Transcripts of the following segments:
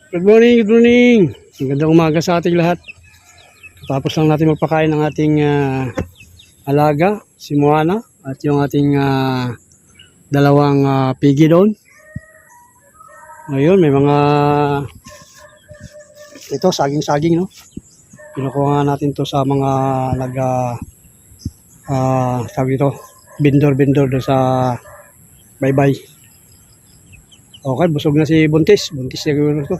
Good morning, good morning. Magandang umaga sa ating lahat. Tapos lang natin magpakain ng ating alaga, si Moana, at yung ating dalawang piggy doon. Ngayon, may mga ito, saging-saging, no? Kinukuha natin to sa mga tawag ito, vendor doon sa bye-bye. Okay, busog na si Buntis. Buntis siguro to.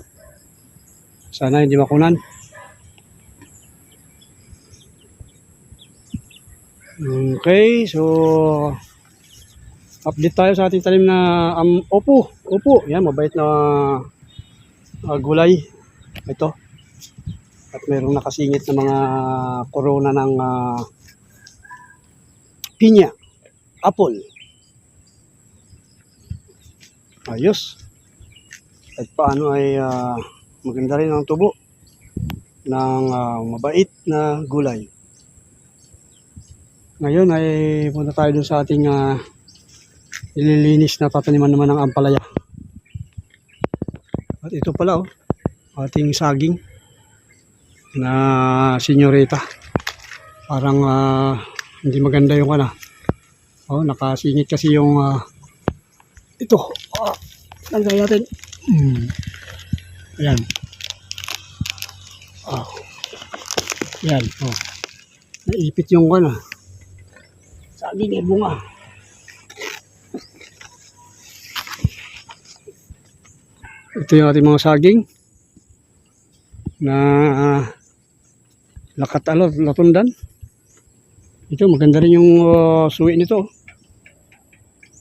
Sana hindi makunan. Okay, so update tayo sa ating talim na opo. Yan, mabait na gulay. Ito. At mayroong nakasingit na mga corona ng pinya, apple. Ayos. At paano ay maganda rin ang tubo ng mabait na gulay. Ngayon ay punta tayo dun sa ating ililinis na tataniman naman ng ampalaya. At ito pala ating saging na senyorita. Parang hindi maganda yung nakasingit kasi yung ito. Tanggalin natin. Ayan. Yan. Naipit yung saging ay bunga. Ito yung ating mga saging na latundan. Ito maganda rin yung suwi nito.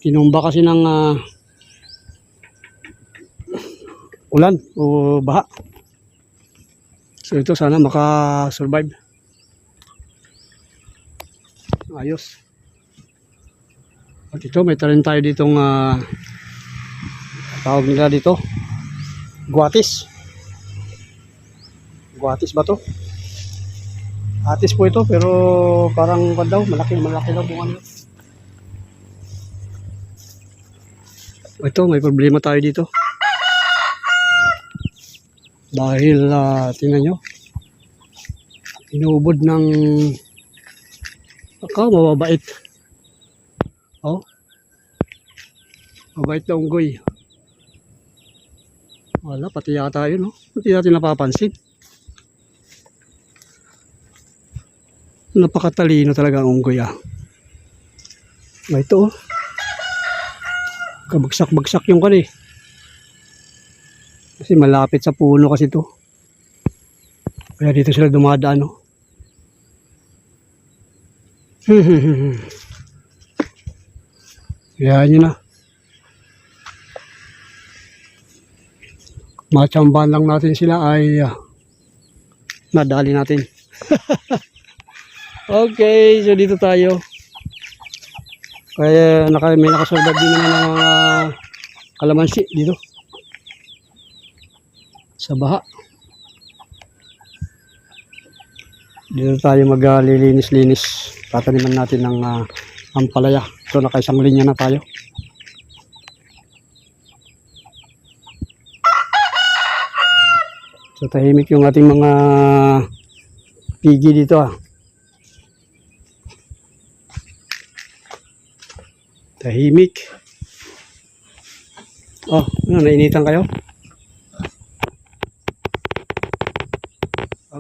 Tinumba kasi ng ulan o baha. So ito sana maka-survive. Ayos. At ito may tarin tayo ditong tawag nila dito guatis. Guatis ba to? Atis po ito pero parang malaki daw bunga nito. Ito may problema tayo dito. Dahil tingnan nyo, inuubod ng mababait. Mabait na unggoy. Wala, pati yata yun, Pati natin napapansin. Napakatalino talaga ang unggoy, Ito, kabagsak-bagsak yung kasi malapit sa puno kasi ito. Kaya dito sila dumadaan, Yan yun Matsambahan lang natin sila ay nadali natin. Okay, so dito tayo. Kaya may nakasurvive din naman ng mga kalamansi dito sa baha. Dito tayo maglilinis-linis. Tataniman natin ng ampalaya. So nakaisang linya na tayo. So tahimik yung ating mga pigi dito Tahimik. Nainitan kayo?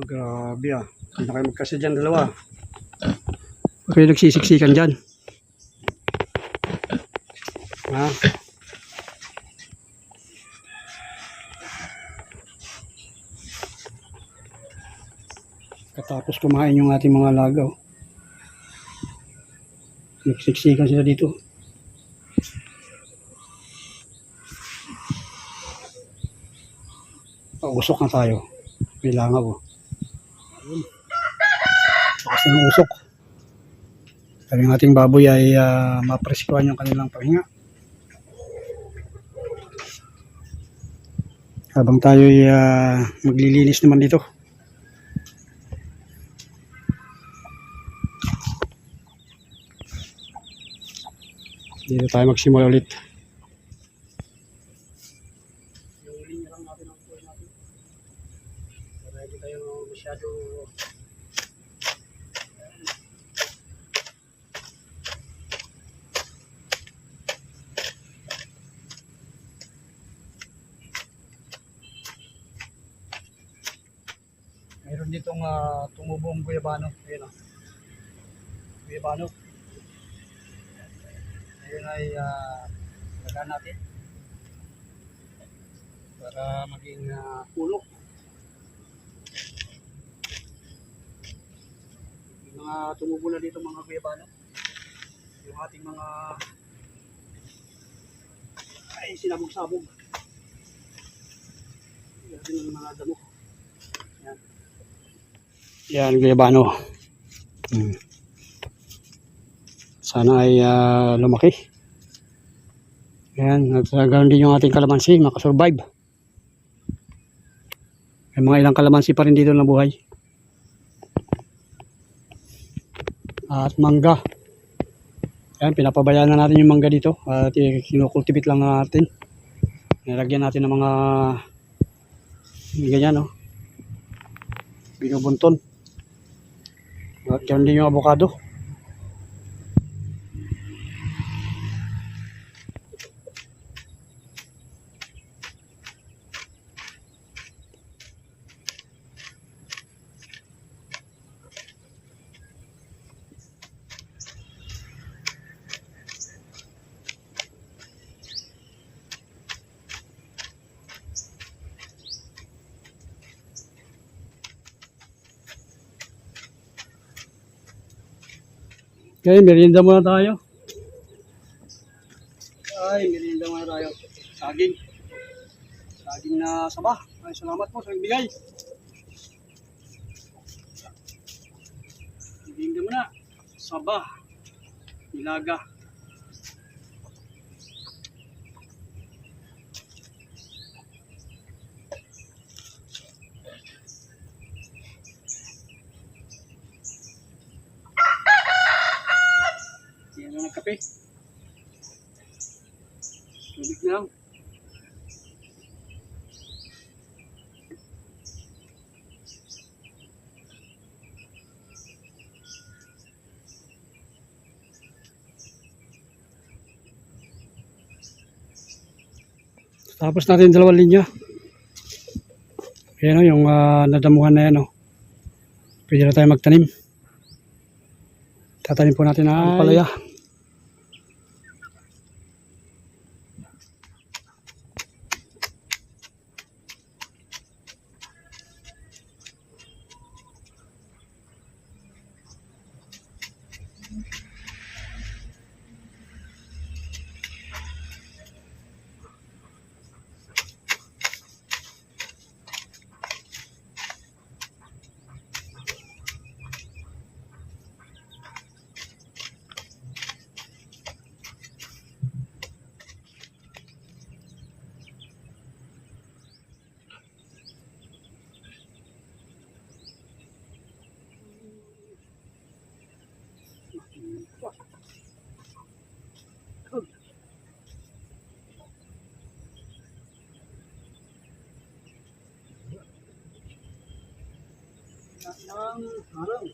Grabe Hindi na kayo magkasya dyan dalawa. Kayo nagsisiksikan dyan. Katapos kumain yung ating mga lagaw. Nagsiksikan sila dito. Usok na tayo. Kailangan Kasi ng usok. Sabi ng ating baboy ay mapreskuhan yung kanilang pahinga. Habang tayo ay maglilinis naman dito. Dito tayo magsimula ulit. masyado. Mayroon ditong tumubong guyabano. Ayun o. Guyabano. Ayun ay lagaan natin para maging puno. Yung mga tumubo na dito mga guyabano. Yung ating mga sinabog-sabog. Yan yung mga damo. Yan. Yan, guyabano. Sana ay lumaki. Yan, nagkakaroon din yung ating kalamansi, makasurvive. May mga ilang kalamansi pa rin dito na buhay. At mangga. Yan, pinapabayaan na natin yung mangga dito. At kinukultivate lang natin. Nilagyan natin ng mga ganyan, no? Binubunton. At yan din yung avocado. Okay, merienda muna tayo. Ay, merienda muna tayo. Saging. Saging na saba. Ay, salamat po sa nagbigay. Merienda muna. Saba. Nilaga. Yan na nagkape. Tubig na lang. Tapos natin dalawang linya. Ayan o, yung nadamuhan na yan o. Pwede na tayo magtanim. Tatanim po natin ang palaya. Ng araw.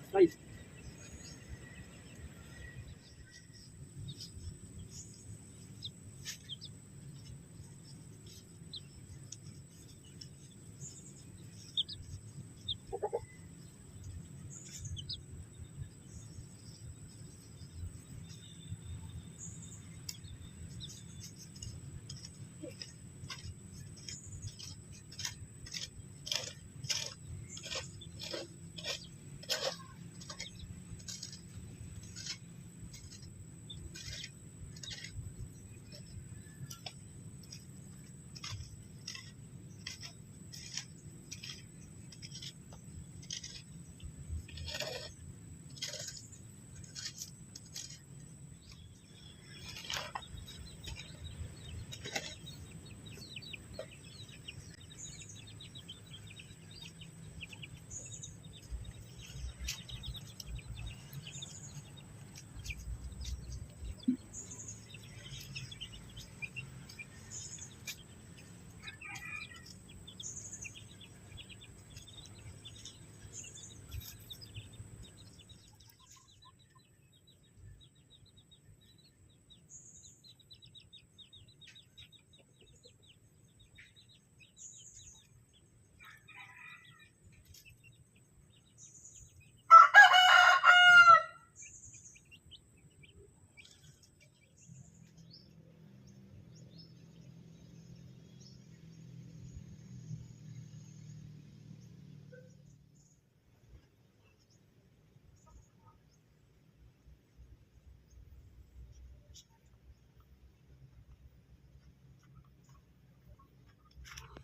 Size.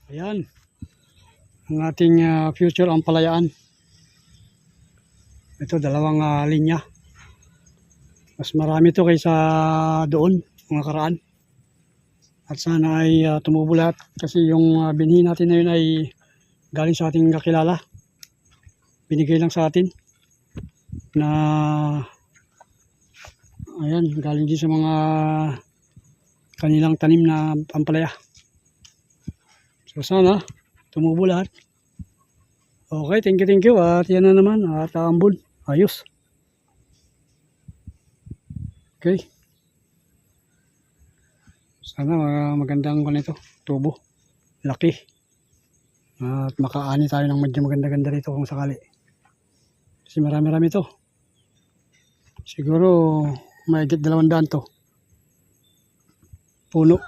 Ayan. Ang ating future ampalayaan. Ito, dalawang linya. Mas marami to kaysa doon, mga karaan. At sana ay tumubo lahat kasi yung binhi natin na yun ay galing sa ating kakilala. Binigay lang sa atin na ayan, galing din sa mga kanilang tanim na ampalaya. So sana tumubo lahat. Okay, thank you. At yan na naman, at ambon. Ayos. Okay. Sana magandang ganito, tubo. Laki. At makaani tayo ng medyo maganda-ganda rito kung sakali. Kasi marami-rami to. Siguro mahigit 200 to. Puno.